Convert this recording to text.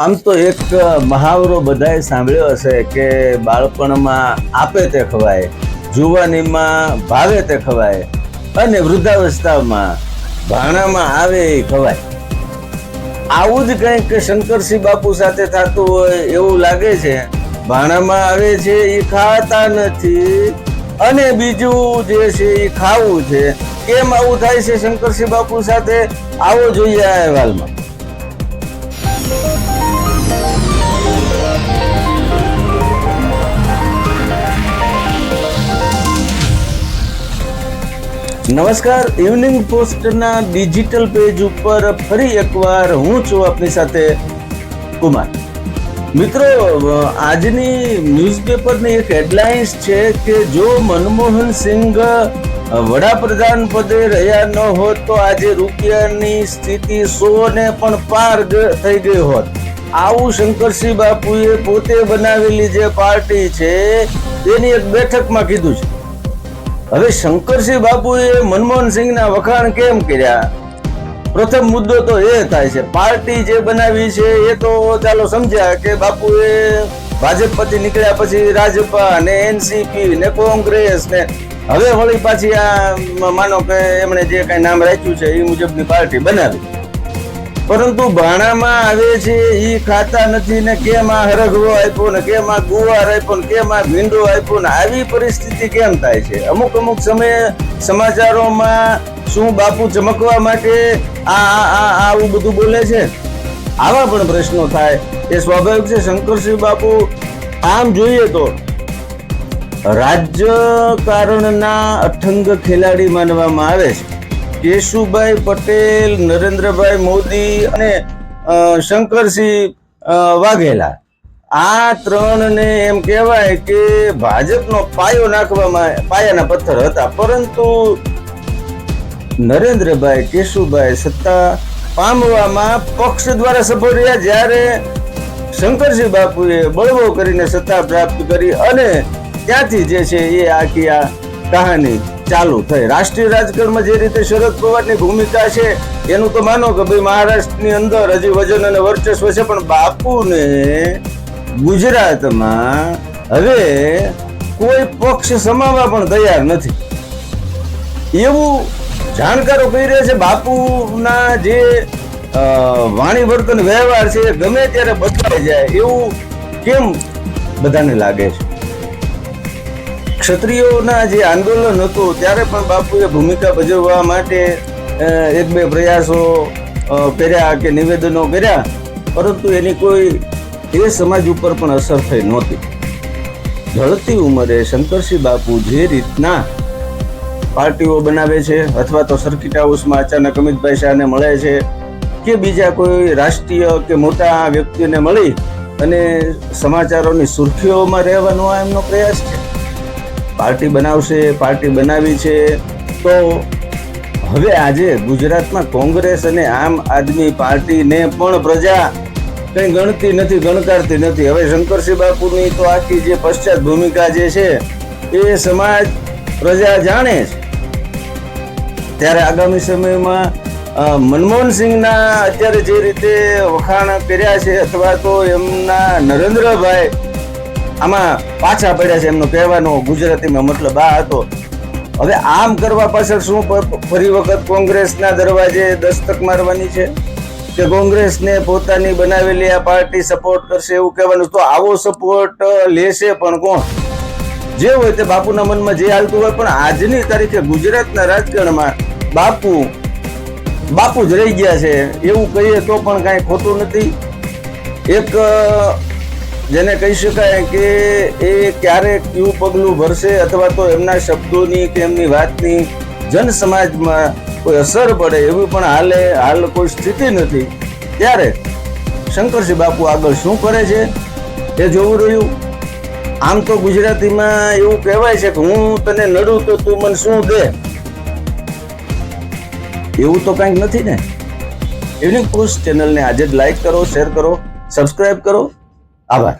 આમ તો એક મહાવરો બધાએ સાંભળ્યો હશે કે બાળપણમાં આપે તે ખવાય, જુવાનીમાં ભાવે તે ખવાય અને વૃદ્ધાવસ્થામાં ભાણામાં આવે એ ખવાય. આવું જ કંઈક શંકરસિંહ બાપુ સાથે થતું હોય એવું લાગે છે. ભાણામાં આવે છે એ ખાતા નથી અને બીજું જે છે એ ખાવું છે. કેમ આવું થાય છે શંકરસિંહ બાપુ સાથે? આવો જોઈએ આ અહેવાલમાં. નમસ્કાર, ઇવનિંગ પોસ્ટના ડિજિટલ પેજ ઉપર ફરી એકવાર હું છું આપની સાથે કુમાર. મિત્રો, આજની ન્યૂઝપેપરની એક હેડલાઇન્સ છે કે જો મનમોહન સિંઘ વડાપ્રધાન પદે રહ્યા ન હોત તો આજે રૂપિયાની સ્થિતિ 100 ને પણ પાર થઈ ગઈ હોત. આવું શંકરસિંહ બાપુએ પોતે બનાવેલી જે પાર્ટી છે તેની એક બેઠકમાં કીધું છે. હવે શંકરસિંહ બાપુએ મનમોહન સિંહના વખાણ કેમ કર્યા? પ્રથમ મુદ્દો તો એ થાય છે, પાર્ટી જે બનાવી છે એ તો ચાલો સમજ્યા કે બાપુએ ભાજપ પછી નીકળ્યા પછી રાજપા ને એનસીપી ને કોંગ્રેસ ને હવે વળી પાછી આ માનો કે એમણે જે કઈ નામ રાખ્યું છે એ મુજબની પાર્ટી બનાવી. પરંતુ ભાણામાં આવે છે એ ખાતા નથી ને કેમ આ હરગવો આપ્યો ને કેમ આ ગુવાર આપ્યો ને કેમ આ ભીંડો આપ્યો ને આવી પરિસ્થિતિ કેમ થાય છે? અમુક સમયે સમાચારોમાં શું બાપુ ચમકવા માટે આવું બધું બોલે છે? આવા પણ પ્રશ્નો થાય એ સ્વાભાવિક છે. શંકરસિંહ બાપુ આમ જોઈએ તો રાજકારણના અઠંગ ખેલાડી માનવામાં આવે છે. કેશુભાઈ પટેલ, નરેન્દ્રભાઈ મોદી અને શંકરસિંહ વાઘેલા, આ ત્રણને એમ કહેવાય કે ભાજપનો પાયો નાખવામાં પાયાના પથ્થર હતા. પરંતુ નરેન્દ્રભાઈ, કેશુભાઈ સત્તા પામવામાં પક્ષ દ્વારા સફળ રહ્યા, જ્યારે શંકરસિંહ બાપુએ બળવો કરીને સત્તા પ્રાપ્ત કરી અને ત્યાંથી જે છે એ આખી આ કહાની ચાલુ થઈ. રાષ્ટ્રીય રાજકારણમાં જે રીતે શરદ પવારની ભૂમિકા છે એનું તો માનો કે ભાઈ મહારાષ્ટ્રની અંદર હજી વજન અને વર્ચસ્વ છે, પણ બાપુને ગુજરાતમાં હવે કોઈ પક્ષ સમાવવા પણ તૈયાર નથી એવું જાણકારો કહી રહ્યા છે. બાપુના જે વાણી વર્તન વ્યવહાર છે ગમે ત્યારે બદલાઈ જાય એવું કેમ બધાને લાગે છે? ક્ષત્રિયોના જે આંદોલન હતું ત્યારે પણ બાપુએ ભૂમિકા ભજવવા માટે એક બે પ્રયાસો કર્યા કે નિવેદનો કર્યા, પરંતુ એની કોઈ એ સમાજ ઉપર પણ અસર થઈ નહોતી. ઢળતી ઉંમરે શંકરસિંહ બાપુ જે રીતના પાર્ટીઓ બનાવે છે અથવા તો સર્કિટ હાઉસમાં અચાનક અમિતભાઈ શાહને મળે છે કે બીજા કોઈ રાષ્ટ્રીય કે મોટા વ્યક્તિને મળી અને સમાચારોની સુર્ખીઓમાં રહેવાનો આ એમનો પ્રયાસ છે. પાર્ટી બનાવશે, પાર્ટી બનાવી છે તો હવે આજે ગુજરાતમાં કોંગ્રેસ અને આમ આદમી પાર્ટીને પણ પ્રજા કંઈ ગણતી નથી, ગણકારતી નથી. હવે શંકરસિંહ બાપુની તો આખી જે પશ્ચાત ભૂમિકા જે છે એ સમાજ પ્રજા જાણે છે. ત્યારે આગામી સમયમાં મનમોહન સિંહના અત્યારે જે રીતે વખાણ કર્યા છે અથવા તો એમના નરેન્દ્રભાઈ આમાં પાછા પડ્યા છે, એમનો કહેવાનો ગુજરાતીમાં મતલબ આ હતો. હવે આમ કરવા પાછળ શું ફરી વખત કોંગ્રેસના દરવાજે દસ્તક મારવાની છે કે કોંગ્રેસને પોતાની બનાવેલી આ પાર્ટી સપોર્ટ કરશે એવું કહેવાનું? તો આવો સપોર્ટ લેશે પણ કોણ? જે હોય તે બાપુના મનમાં જે હાલતું હોય. પણ આજની તારીખે ગુજરાતના રાજકારણમાં બાપુ જ રહી ગયા છે એવું કહીએ તો પણ કાંઈ ખોટું નથી. એક જેને કહી શકાય કે એ ક્યારેક કયું પગલું ભરશે અથવા તો એમના શબ્દોની કે એમની વાતની જન સમાજમાં કોઈ અસર પડે એવી પણ હાલ કોઈ સ્થિતિ નથી. ત્યારે શંકરસિંહ બાપુ આગળ શું કરે છે એ જોવું રહ્યું. આમ તો ગુજરાતીમાં એવું કહેવાય છે કે હું તને નડું તો તું મને શું દે, એવું તો કંઈક નથી ને. ઇવનિંગ પોસ્ટ ચેનલને આજે જ લાઈક કરો, શેર કરો, સબસ્ક્રાઇબ કરો. આભાર.